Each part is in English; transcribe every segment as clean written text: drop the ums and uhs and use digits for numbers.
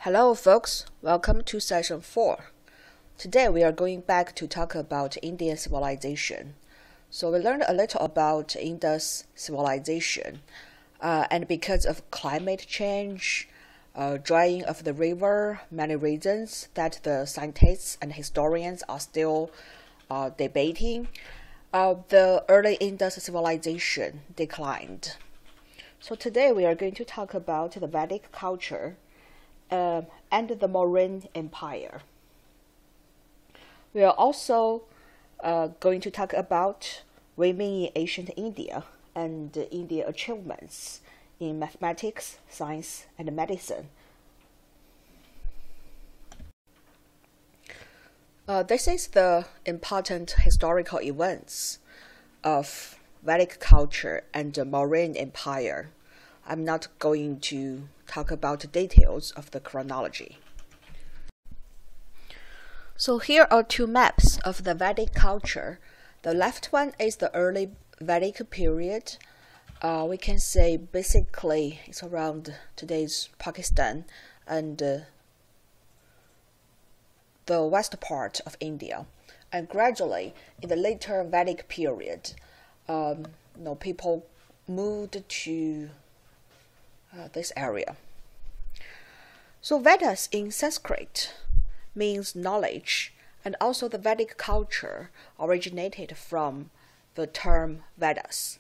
Hello folks, welcome to session 4. Today we are going back to talk about Indian civilization. So we learned a little about Indus civilization, and because of climate change, drying of the river, many reasons that the scientists and historians are still debating, the early Indus civilization declined. So today we are going to talk about the Vedic culture and the Mauryan Empire. We are also going to talk about women in ancient India and Indian achievements in mathematics, science, and medicine. This is the important historical events of Vedic culture and the Mauryan Empire. I'm not going to talk about the details of the chronology. So here are two maps of the Vedic culture. The left one is the early Vedic period. We can say basically it's around today's Pakistan and the west part of India. And gradually, in the later Vedic period, people moved to this area. So Vedas in Sanskrit means knowledge, and also the Vedic culture originated from the term Vedas.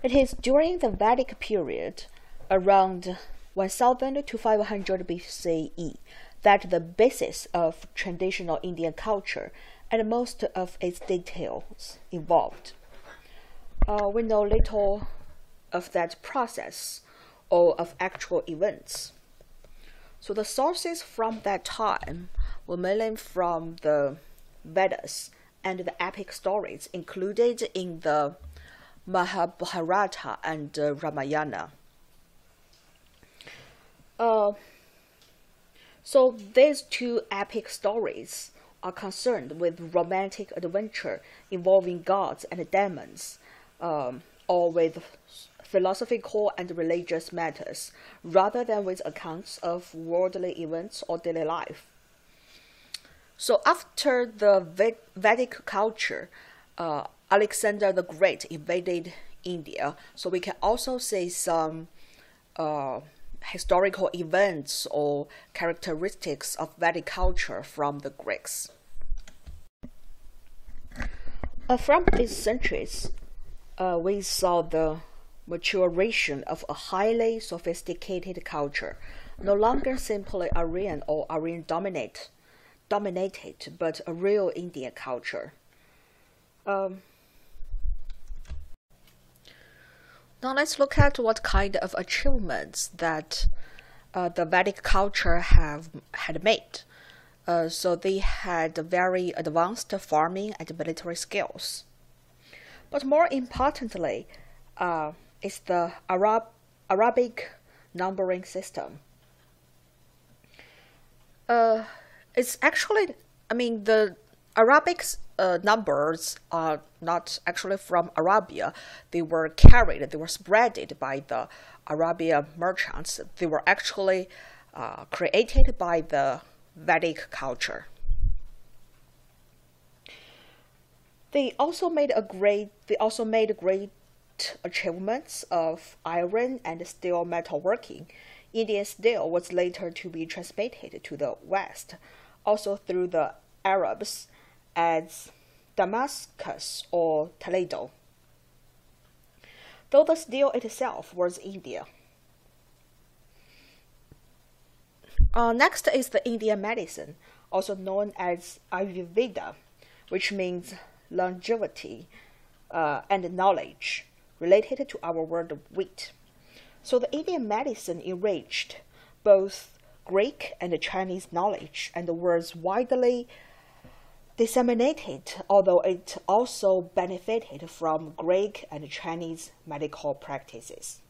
It is during the Vedic period, around 1000 to 500 BCE, that the basis of traditional Indian culture and most of its details evolved. We know little of that process or of actual events. So the sources from that time were mainly from the Vedas and the epic stories included in the Mahabharata and Ramayana. So these two epic stories are concerned with romantic adventure involving gods and demons, or with philosophical and religious matters, rather than with accounts of worldly events or daily life. So after the Vedic culture, Alexander the Great invaded India, so we can also see some historical events or characteristics of Vedic culture from the Greeks. From these centuries, we saw the maturation of a highly sophisticated culture, no longer simply Aryan or Aryan dominated, but a real Indian culture. Now let's look at what kind of achievements that the Vedic culture had made. So they had very advanced farming and military skills. But more importantly, is the Arabic numbering system. It's actually, the Arabic numbers are not actually from Arabia. They were spread by the Arabian merchants. They were actually created by the Vedic culture. They also made great achievements of iron and steel metalworking. Indian steel was later to be transmitted to the West, also through the Arabs, as Damascus or Toledo, though the steel itself was India. Next is the Indian medicine, also known as Ayurveda, which means longevity and knowledge, related to our word wheat. So the Indian medicine enriched both Greek and Chinese knowledge and was widely disseminated, although it also benefited from Greek and Chinese medical practices.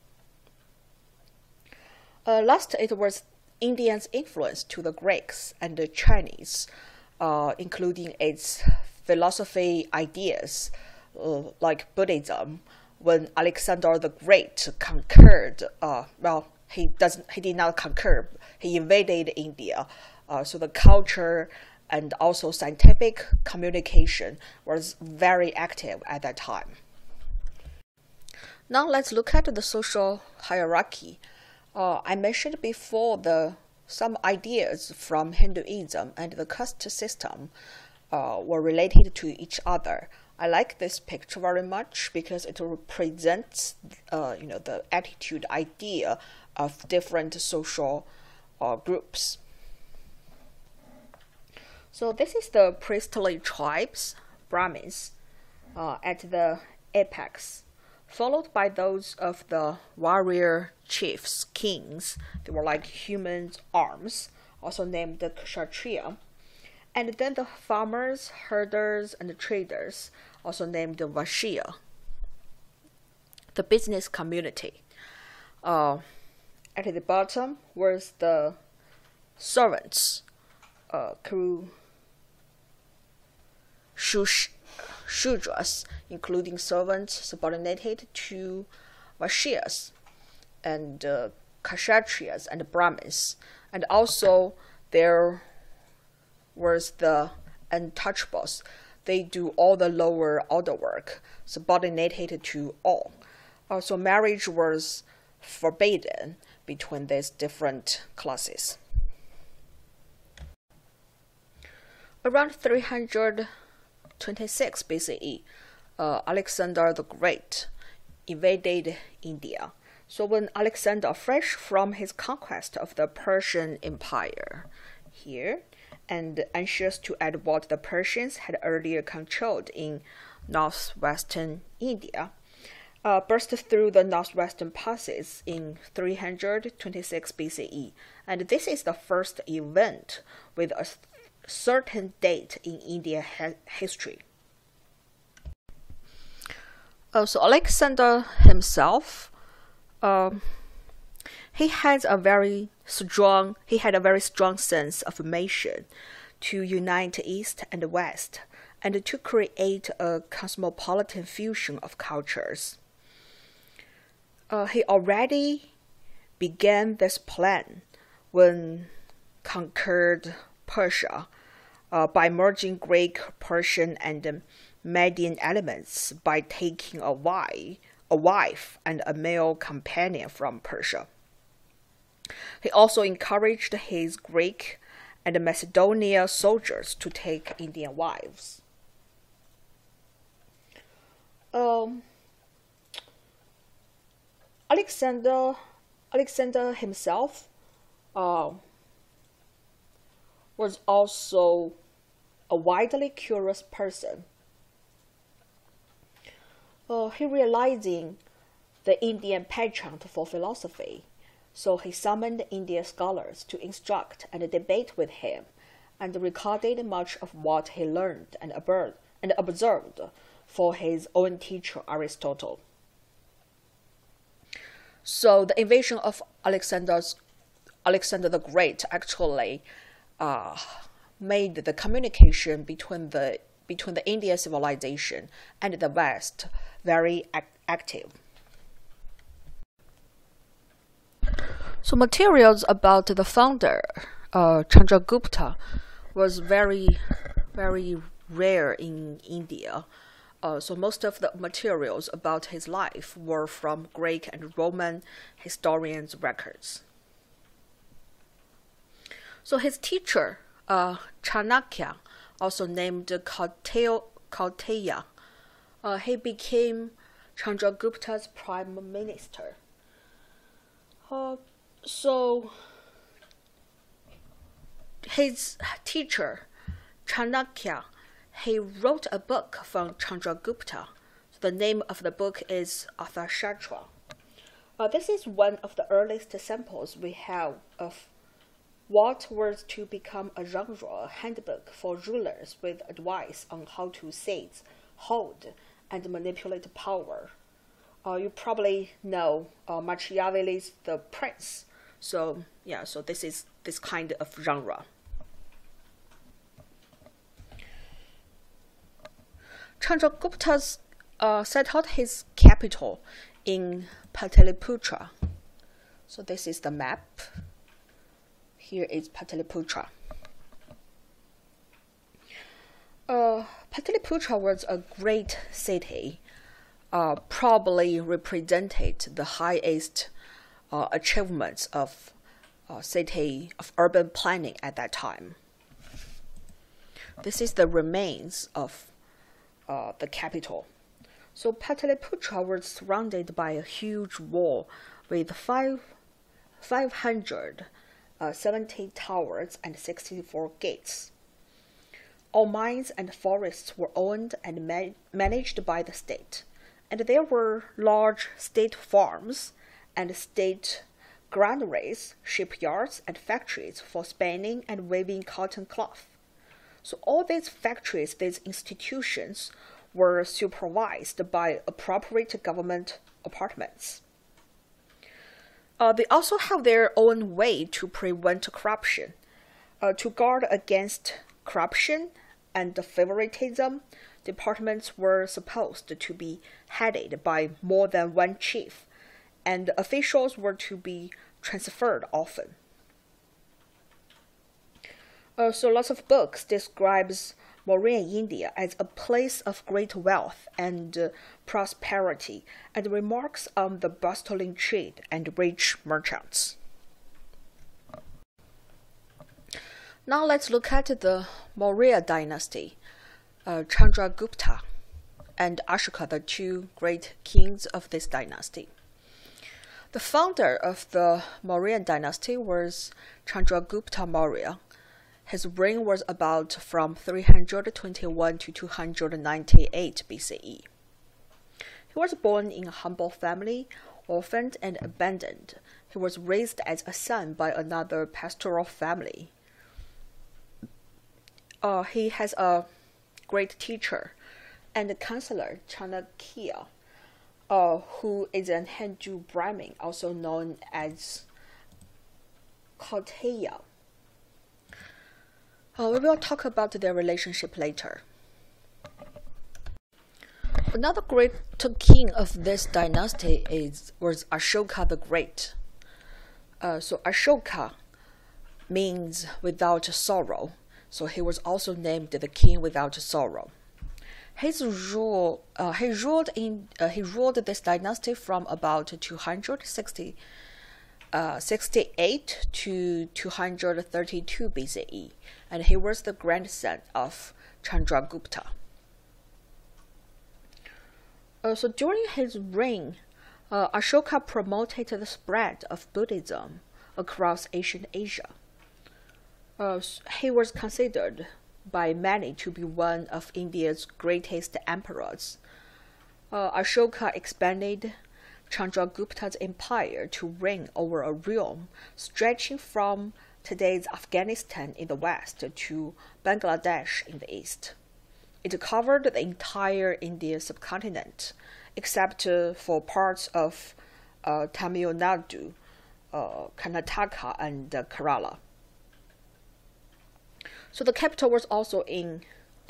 Last, it was Indians' influence to the Greeks and the Chinese, including its philosophy ideas like Buddhism, when Alexander the Great conquered. He did not conquer. He invaded India. So the culture and also scientific communication was very active at that time. Now let's look at the social hierarchy. I mentioned before some ideas from Hinduism and the caste system were related to each other. I like this picture very much because it represents, the attitude idea of different social groups. So this is the priestly tribes, Brahmins, at the apex, followed by those of the warrior chiefs, kings. They were like human arms, also named the Kshatriya. And then the farmers, herders, and the traders, also named the Vaishya. The business community. At the bottom was the servants, Shudras, including servants subordinated to Vaishyas and Kshatriyas and Brahmins. And also there was the untouchables. They do all the lower order work, subordinated to all. So marriage was forbidden between these different classes. Around 326 BCE, Alexander the Great invaded India. So when Alexander, fresh from his conquest of the Persian Empire here, and anxious to add what the Persians had earlier controlled in northwestern India, burst through the northwestern passes in 326 BCE. And this is the first event with a certain date in Indian history. So Alexander himself, he had a very strong sense of mission to unite East and West and to create a cosmopolitan fusion of cultures. He already began this plan when conquered Persia by merging Greek, Persian, and Median elements by taking a wife and a male companion from Persia. He also encouraged his Greek and Macedonia soldiers to take Indian wives. Alexander himself was also a widely curious person. He realizing the Indian penchant for philosophy, so he summoned Indian scholars to instruct and debate with him, and recorded much of what he learned and observed for his own teacher Aristotle. So the invasion of Alexander the Great actually made the communication between the Indian civilization and the West very active. So materials about the founder, Chandragupta, was very, very rare in India. So most of the materials about his life were from Greek and Roman historians' records. So his teacher, Chanakya, also named Kauteya, he became Chandragupta's prime minister. So his teacher, Chanakya, he wrote a book from Chandragupta. The name of the book is Arthashastra. This is one of the earliest samples we have of what was to become a genre handbook for rulers with advice on how to seize, hold, and manipulate power. You probably know Machiavelli's The Prince. So this is this kind of genre. Chandragupta's settled his capital in Pataliputra. So this is the map. Here is Pataliputra. Pataliputra was a great city, probably represented the highest achievements of urban planning at that time. This is the remains of the capital. So Pataliputra was surrounded by a huge wall with 570 towers and 64 gates. All mines and forests were owned and managed by the state, and there were large state farms and state granaries, shipyards, and factories for spinning and weaving cotton cloth. So all these factories, these institutions, were supervised by appropriate government apartments. They also have their own way to prevent corruption. To guard against corruption and favoritism, departments were supposed to be headed by more than one chief, and officials were to be transferred often. So lots of books describes Mauryan India as a place of great wealth and prosperity, and remarks on the bustling trade and rich merchants. Now let's look at the Maurya dynasty, Chandragupta and Ashoka, the two great kings of this dynasty. The founder of the Mauryan dynasty was Chandragupta Maurya. His reign was about from 321 to 298 BCE. He was born in a humble family, orphaned and abandoned. He was raised as a son by another pastoral family. He has a great teacher and counselor, Chanakya, who is an Hindu Brahmin, also known as Kauteya. We will talk about their relationship later. Another great king of this dynasty was Ashoka the Great. So Ashoka means without sorrow. So he was also named the king without sorrow. He ruled this dynasty from about 268 to 232 BCE, and he was the grandson of Chandragupta. So during his reign, Ashoka promoted the spread of Buddhism across ancient Asia. He was considered by many to be one of India's greatest emperors. Ashoka expanded Chandragupta's empire to reign over a realm stretching from today's Afghanistan in the west to Bangladesh in the east. It covered the entire Indian subcontinent, except for parts of Tamil Nadu, Karnataka, and Kerala. So the capital was also in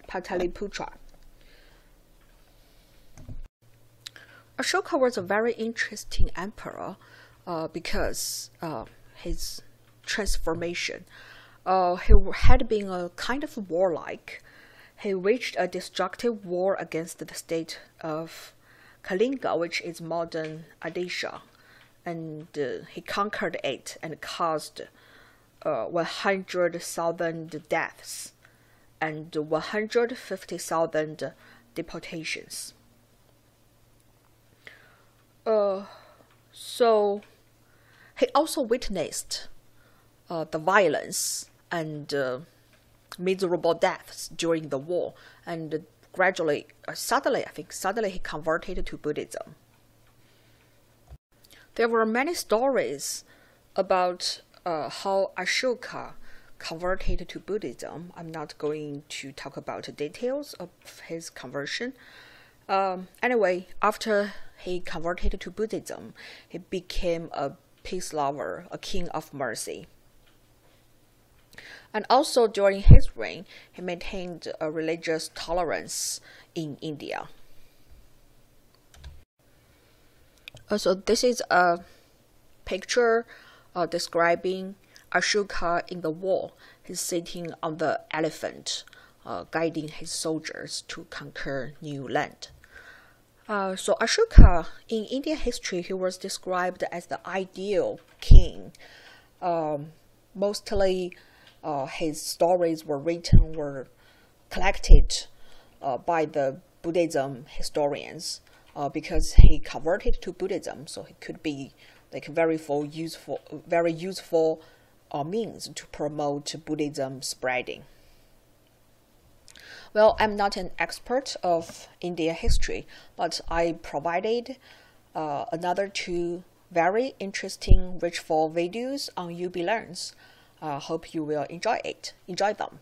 Pataliputra. Ashoka was a very interesting emperor because his transformation. He had been a kind of warlike. He waged a destructive war against the state of Kalinga, which is modern Odisha, and he conquered it and caused 100,000 deaths and 150,000 deportations. So he also witnessed the violence and miserable deaths during the war, and gradually, suddenly he converted to Buddhism. There were many stories about how Ashoka converted to Buddhism. I'm not going to talk about the details of his conversion. Anyway, after he converted to Buddhism, he became a peace lover, a king of mercy. And also during his reign, he maintained a religious tolerance in India. So this is a picture describing Ashoka in the war. He's sitting on the elephant, guiding his soldiers to conquer new land. So Ashoka, in Indian history, he was described as the ideal king. Mostly his stories were collected by the Buddhism historians because he converted to Buddhism, so he could be like very useful means to promote Buddhism spreading. Well, I'm not an expert of Indian history, but I provided another two very interesting, richful videos on UB Learns. Hope you will enjoy them.